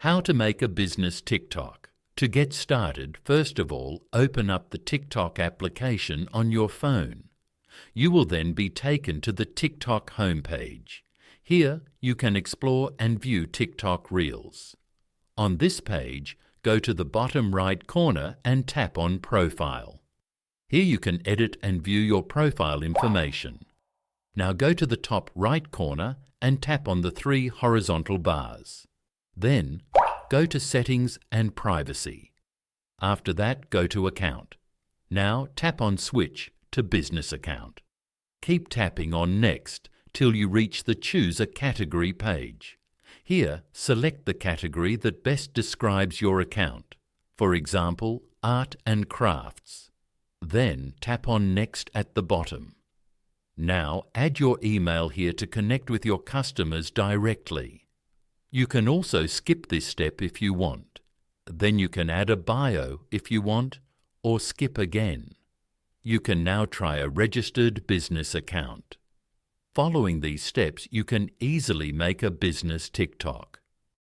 How to make a business TikTok. To get started, first of all, open up the TikTok application on your phone. You will then be taken to the TikTok homepage. Here, you can explore and view TikTok Reels. On this page, go to the bottom right corner and tap on Profile. Here you can edit and view your profile information. Now go to the top right corner and tap on the 3 horizontal bars. Then, go to Settings and Privacy. After that, go to Account. Now tap on Switch to Business Account. Keep tapping on Next till you reach the Choose a Category page. Here, select the category that best describes your account. For example, Art and Crafts. Then tap on Next at the bottom. Now add your email here to connect with your customers directly. You can also skip this step if you want. Then you can add a bio if you want, or skip again. You can now try a registered business account. Following these steps, you can easily make a business TikTok.